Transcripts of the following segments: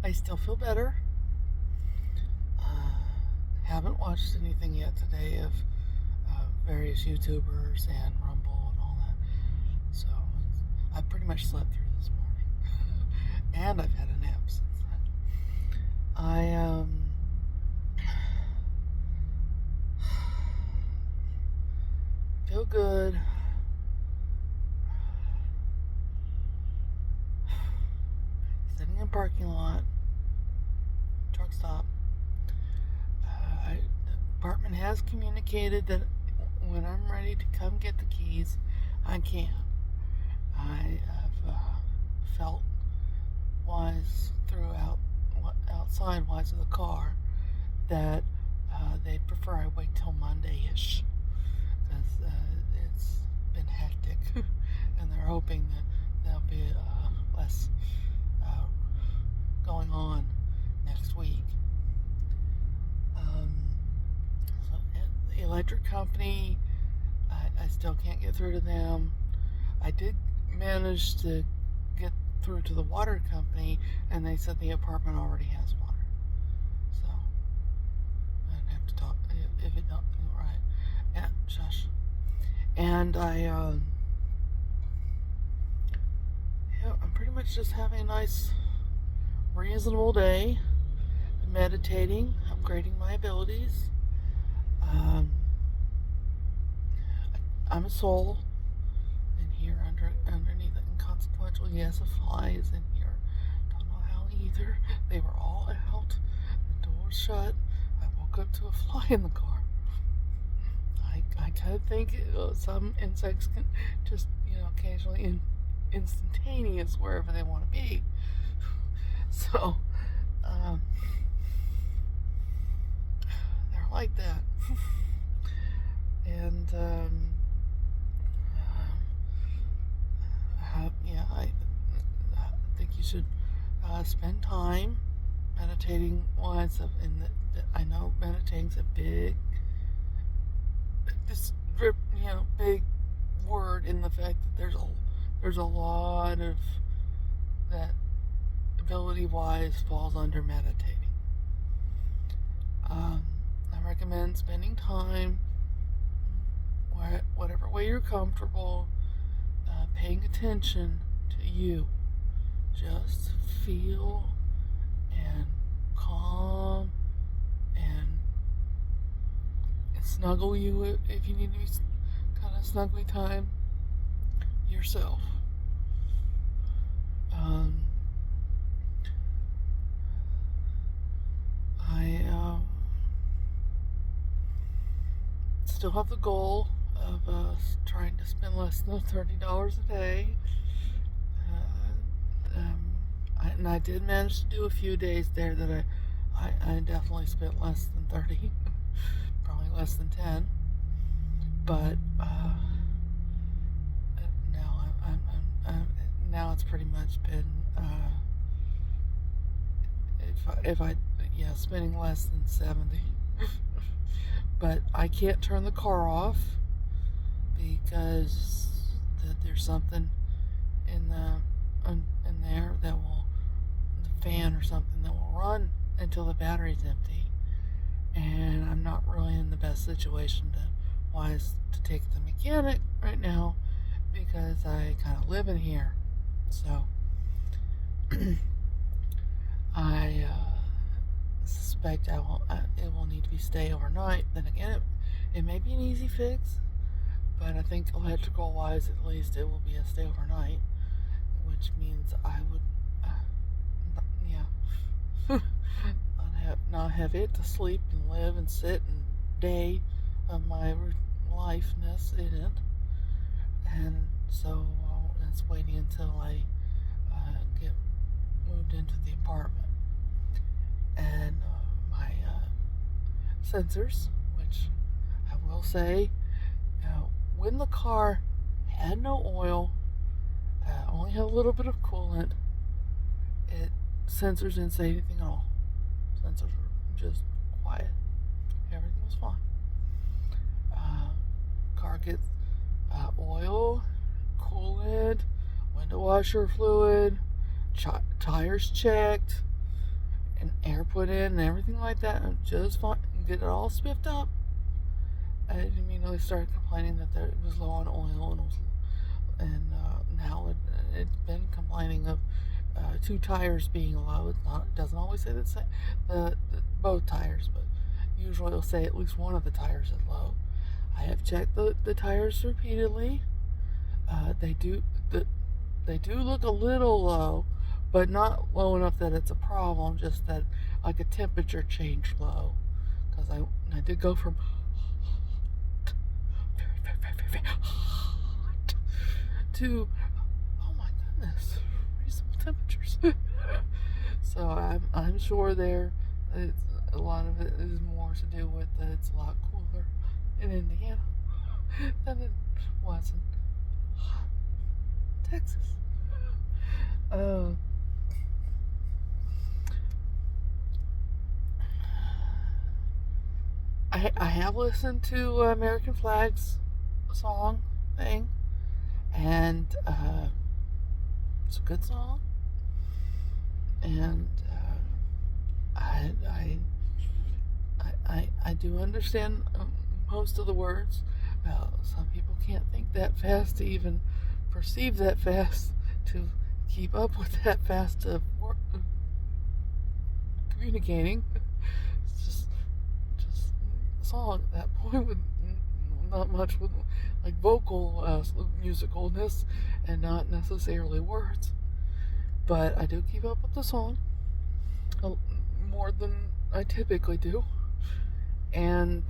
I still feel better. Haven't watched anything yet today of various YouTubers and Rumble and all that. So I pretty much slept through this morning, and I've had a nap since then. I feel good. Sitting in parking lot, truck stop. The department has communicated that when I'm ready to come get the keys, I can. I have felt wise throughout outside wise of the car that they prefer I wait till Monday-ish because it's been hectic, and they're hoping that there'll be less going on next week. So the electric company, I still can't get through to them. I did manage to get through to the water company, and they said the apartment already has water. So I'd have to talk if it don't right. Yeah, shush. And I'm pretty much just having a nice, reasonable day, meditating, upgrading my abilities. I'm a soul in here underneath it, inconsequential. Yes, a fly is in here. Don't know how either. They were all out. The door was shut. I woke up to a fly in the car. I kind of think some insects can just, occasionally instantaneous wherever they want to be. So, they're like that. And, I think you should spend time meditating wise. I know meditating's a big word in the fact that there's a lot of that ability wise falls under meditating. I recommend spending time whatever way you're comfortable, paying attention to you. Just feel and calm and snuggle you if you need to be kind of snuggly time yourself. I still have the goal of trying to spend less than $30 a day. And I did manage to do a few days there that I definitely spent less than 30, probably less than 10. But now it's pretty much been spending less than 70. But I can't turn the car off because there's something in there that will, the fan or something that will run until the battery's empty, and I'm not really in the best situation to take the mechanic right now because I kind of live in here. So I suspect it will need to be stay overnight. Then again, it may be an easy fix, but I think electrical wise, at least, it will be a stay overnight, which means I would, not have it to sleep and live and sit and day of my lifeness in it, and so that's waiting until I get moved into the apartment. And my sensors, which I will say, when the car had no oil, only had a little bit of coolant, sensors didn't say anything at all. Sensors were just quiet. Everything was fine. Car gets oil, coolant, window washer fluid, tires checked, air put in and everything like that, and just fine, get it all spiffed up. I immediately started complaining that it was low on oil, and now it's been complaining of two tires being low. It doesn't always say the both tires, but usually it'll say at least one of the tires is low. I have checked the tires repeatedly. They do look a little low, but not low enough that it's a problem. Just that like a temperature change low, because I did go from very hot to, oh my goodness, reasonable temperatures. So I'm sure a lot of it is more to do with that it's a lot cooler in Indiana than it was in Texas. Uh, I have listened to American Flags song thing, and it's a good song, and I do understand most of the words. Some people can't think that fast to even perceive that fast to keep up with that fast of communicating. It's just a song at that point with not much with like vocal musicalness and not necessarily words. But I do keep up with the song more than I typically do, and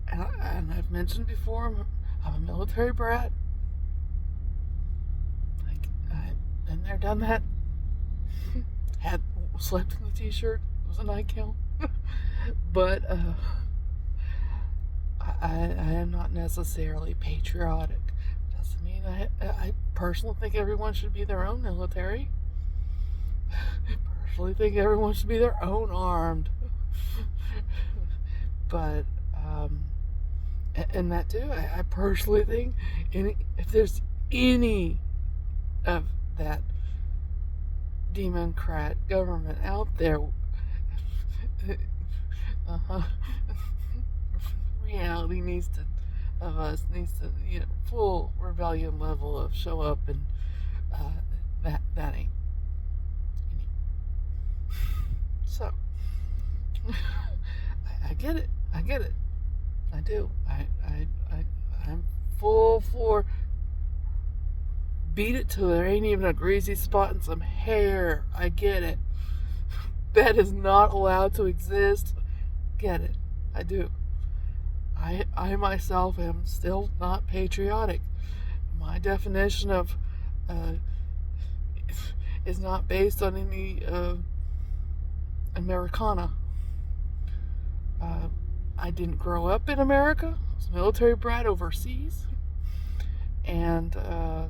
I've mentioned before, I'm a military brat. I've been there, done that. Had slept in the t-shirt. It was a nightgown. But I am not necessarily patriotic. Doesn't mean I personally think everyone should be their own military. Personally think everyone should be their own armed. But and that too, I personally think if there's any of that Democrat government out there, reality needs to full rebellion level of show up, and that ain't. So I get it. I do. I'm full for beat it till there ain't even a greasy spot in some hair. I get it. That is not allowed to exist. Get it. I do. I myself am still not patriotic. My definition of is not based on any Americana. I didn't grow up in America. I was a military brat overseas, and I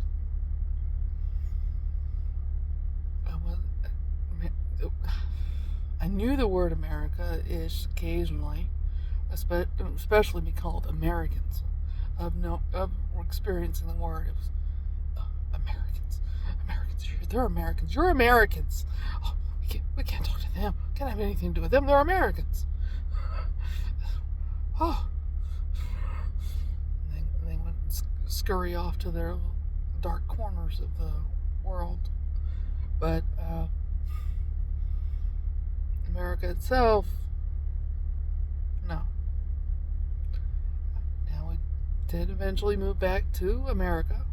knew the word America-ish occasionally, especially be called Americans. Of experiencing the word, it was Americans. They're Americans. You're Americans. Oh, we can't talk to them. Can't have anything to do with them. They're Americans. Oh. And they would scurry off to their dark corners of the world. But America itself, no. Now we did eventually move back to America,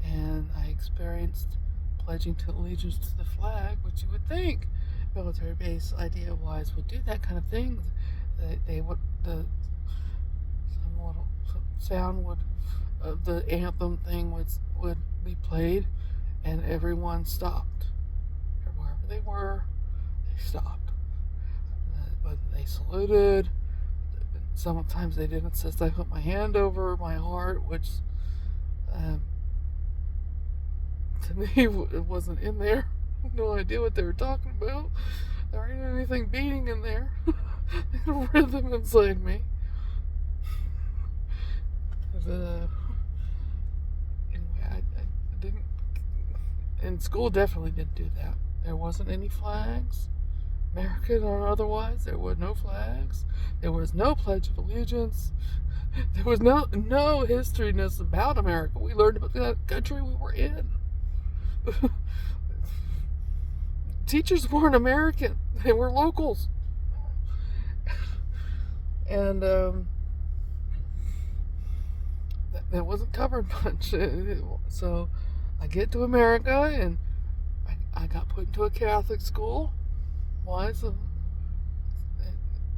and I experienced pledging to allegiance to the flag, which you would think military base idea-wise would do that kind of thing. They would the sound would the anthem thing would be played, and everyone stopped. Wherever they were, they stopped. But they saluted. Sometimes they did insist I put my hand over my heart, which to me it wasn't in there. No idea what they were talking about. There ain't anything beating in there. There's a rhythm inside me. Anyway, I didn't. In school, definitely didn't do that. there wasn't any flags, American or otherwise. There were no flags. There was no Pledge of Allegiance. There was no historyness about America. We learned about the country we were in. Teachers weren't American. They were locals. And that wasn't covered much. So I get to America, and I got put into a Catholic school. Why?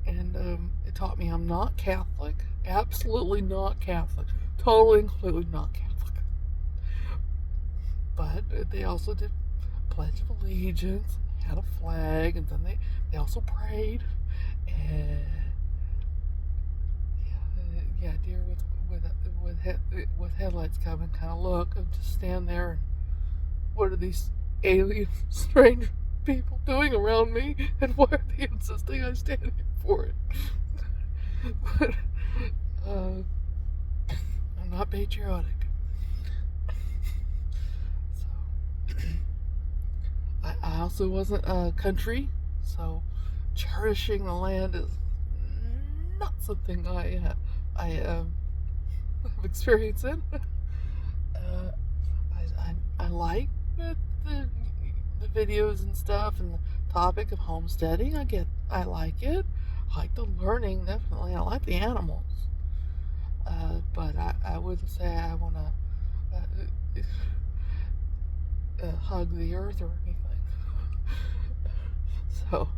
And it taught me I'm not Catholic. Absolutely not Catholic. Totally and completely not Catholic. But they also did Pledge of Allegiance, had a flag, and then they also prayed. And yeah, deer with headlights coming, kind of look and just stand there. And what are these alien, strange people doing around me? And why are they insisting I stand here for it? But I'm not patriotic. So I also wasn't a country, so cherishing the land is not something I have experience in. I like the videos and stuff and the topic of homesteading. I like it. I like the learning, definitely. I like the animals. But I wouldn't say I want to hug the earth or anything. So,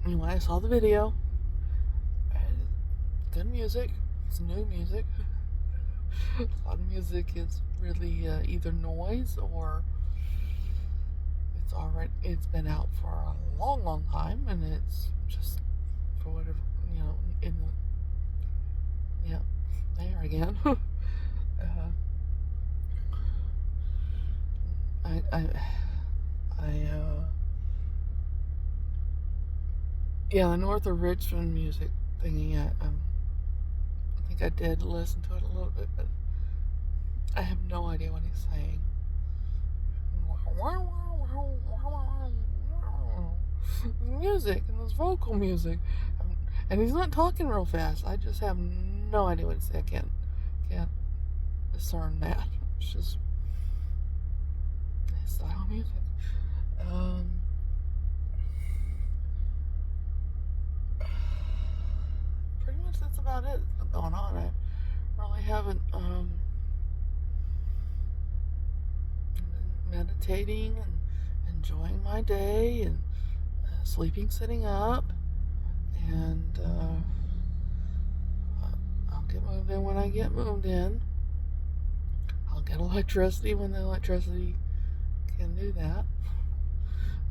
anyway, I saw the video. Good music. It's new music. A lot of music is really either noise or it's been out for a long, long time, and it's just for whatever, there again. The North of Richmond music thingy. I think I did listen to it a little bit, but I have no idea what he's saying. Music, and this vocal music, and he's not talking real fast. I just have no idea what he's saying. I can't discern that. It's just his style of music. Pretty much that's about it that's going on. I really haven't been meditating and enjoying my day and sleeping sitting up, and I'll get moved in when I get moved in. I'll get electricity when the electricity can do that.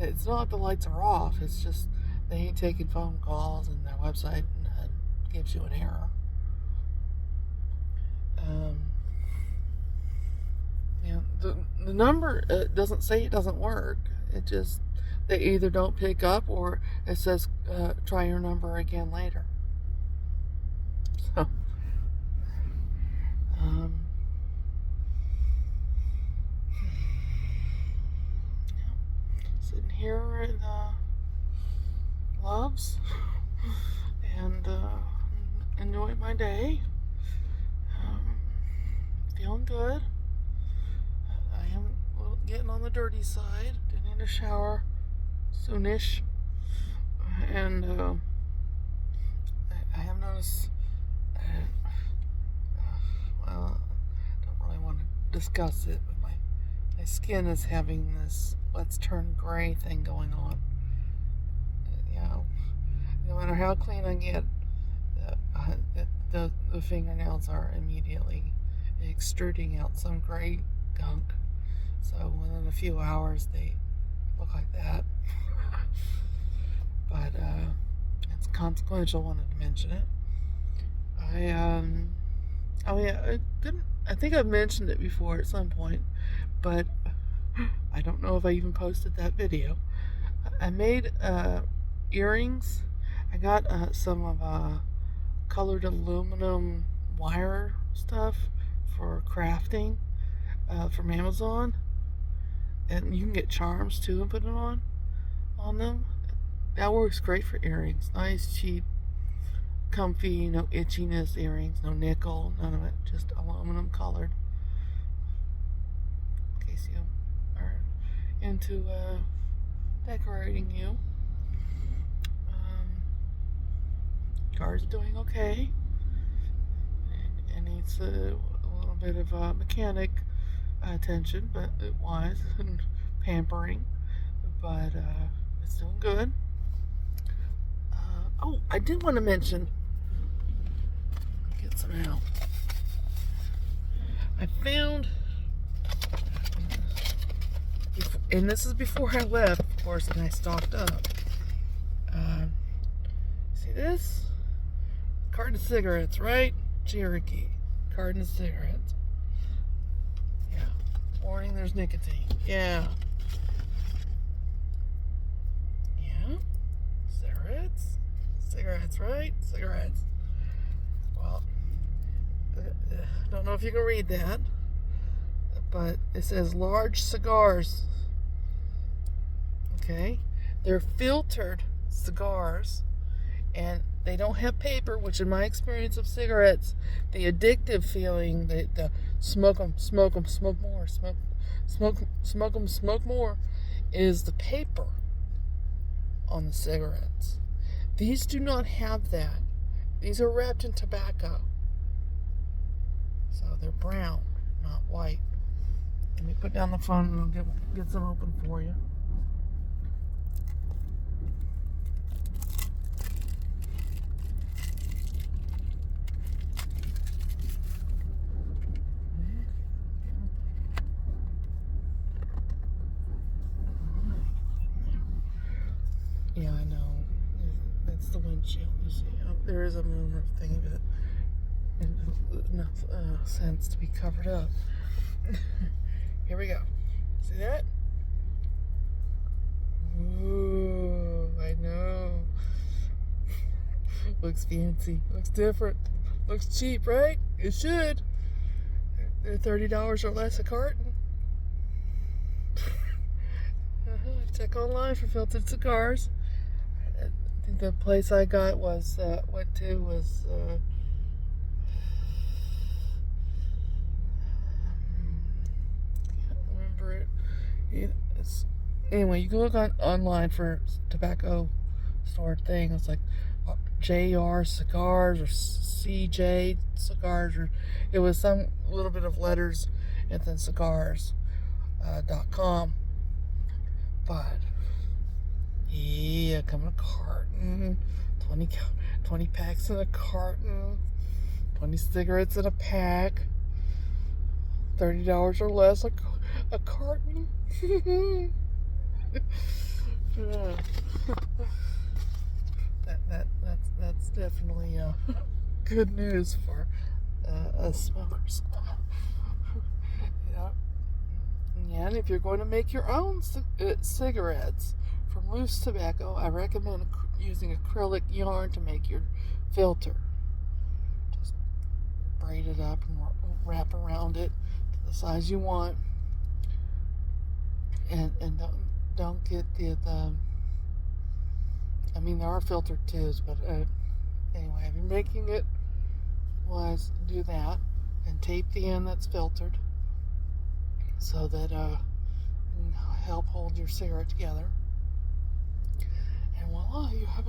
It's not the lights are off, it's just they ain't taking phone calls, and their website gives you an error. The number doesn't say it doesn't work. It just, they either don't pick up or it says try your number again later. So sitting here in Loves and enjoying my day. Feeling good. I am getting on the dirty side. Getting in a shower soonish. And I have noticed, well, I don't really want to discuss it, but my skin is having this let's turn gray thing going on. No matter how clean I get, the fingernails are immediately extruding out some gray gunk. So within a few hours they look like that. But it's consequential. Wanted to mention it. I think I've mentioned it before at some point, but I don't know if I even posted that video. I made earrings. I got some of colored aluminum wire stuff for crafting from Amazon. and you can get charms too and put it on them. That works great for earrings. Nice, cheap, comfy, no itchiness earrings, no nickel, none of it, just aluminum colored. In case you are into decorating you. Car's doing okay. It needs a little bit of mechanic attention, but it was and pampering. But it's doing good. Oh, I did want to mention. Get some out. I found, and this is before I left, of course, and I stocked up. See this? Carton of cigarettes, right? Cherokee. Carton of cigarettes. Yeah. Warning, there's nicotine. Yeah. Yeah. Cigarettes. Cigarettes, right? Cigarettes. Well, don't know if you can read that, but it says large cigars. Okay? They're filtered cigars, and they don't have paper, which in my experience of cigarettes, the addictive feeling, the smoke them, smoke them, smoke more, smoke them, smoke more, is the paper on the cigarettes. These do not have that. These are wrapped in tobacco. So they're brown, not white. Let me put down the phone and I'll get some open for you. Yeah, I know. That's the windshield. You see, there is a moonroof thing, but enough sense to be covered up. Here we go. See that? Ooh, I know. Looks fancy. Looks different. Looks cheap, right? It should. They're $30 or less a carton. Check online for filtered cigars. The place I went to was can't remember it. Anyway, you can look online for tobacco store thing. It's like JR Cigars or CJ Cigars, or it was some little bit of letters and then cigars.com. But yeah, come in a carton, 20 packs in a carton, 20 cigarettes in a pack, $30 or less a carton. That's definitely good news for us smokers. Yeah. Yeah, and if you're going to make your own cigarettes from loose tobacco, I recommend using acrylic yarn to make your filter. Just braid it up and wrap around it to the size you want, and don't get the I mean, there are filtered tubes, but anyway, if you're making it, do that and tape the end that's filtered so that can help hold your cigarette together. And voila, you have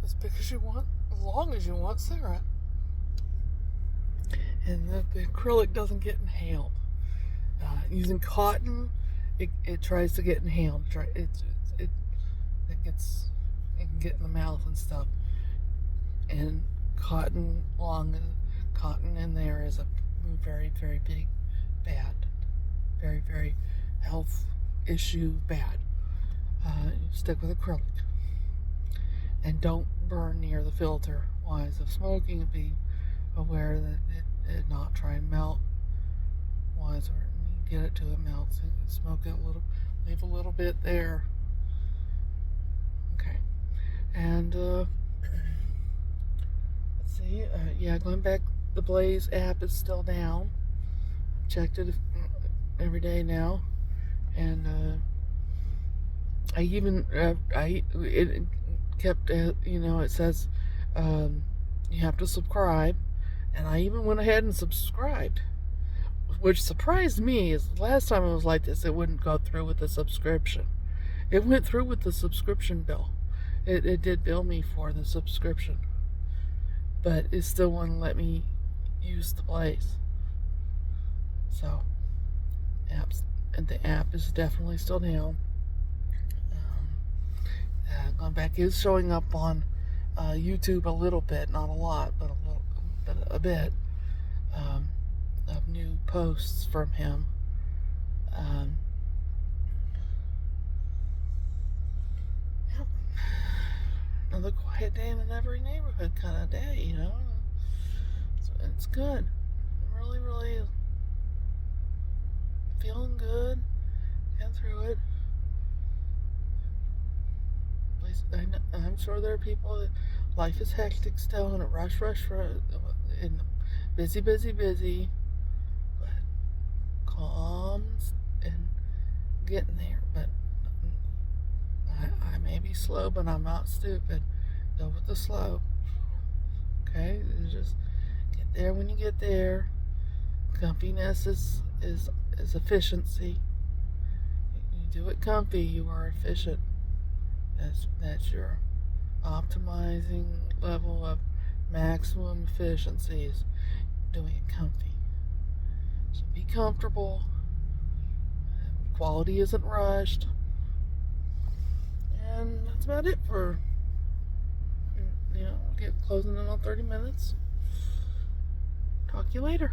as big as you want, as long as you want cigarette. And the acrylic doesn't get inhaled. Using cotton, it tries to get inhaled. It can get in the mouth and stuff. And cotton in there is a very, very big bad. Very, very health issue bad. Stick with acrylic. And don't burn near the filter. Wise of smoking, be aware that it not try and melt. Wise, or get it to it melts. Smoke it a little, leave a little bit there. Okay. And let's see. Yeah, going back, the Blaze app is still down. I've checked it every day now. And I even I it kept it says you have to subscribe, and I even went ahead and subscribed, which surprised me. Is the last time it was like this, it wouldn't go through with the subscription. It went through with the subscription bill. It did bill me for the subscription, but it still wouldn't let me use the place. So apps and the app is definitely still down. Going back is showing up on YouTube a little bit, not a lot, but a bit of new posts from him. Um, yep. Another quiet day in an every neighborhood kind of day, So it's good. Really, really feeling good. Getting through it. I'm sure there are people that life is hectic still and rush, and busy, but calm and getting there. But I may be slow, but I'm not stupid. Go with the slow. Okay, just get there when you get there. Comfiness is efficiency. You do it comfy, you are efficient. That's your optimizing level of maximum efficiency is doing it comfy. So be comfortable. Quality isn't rushed. And that's about it for, we'll get closing in on 30 minutes. Talk to you later.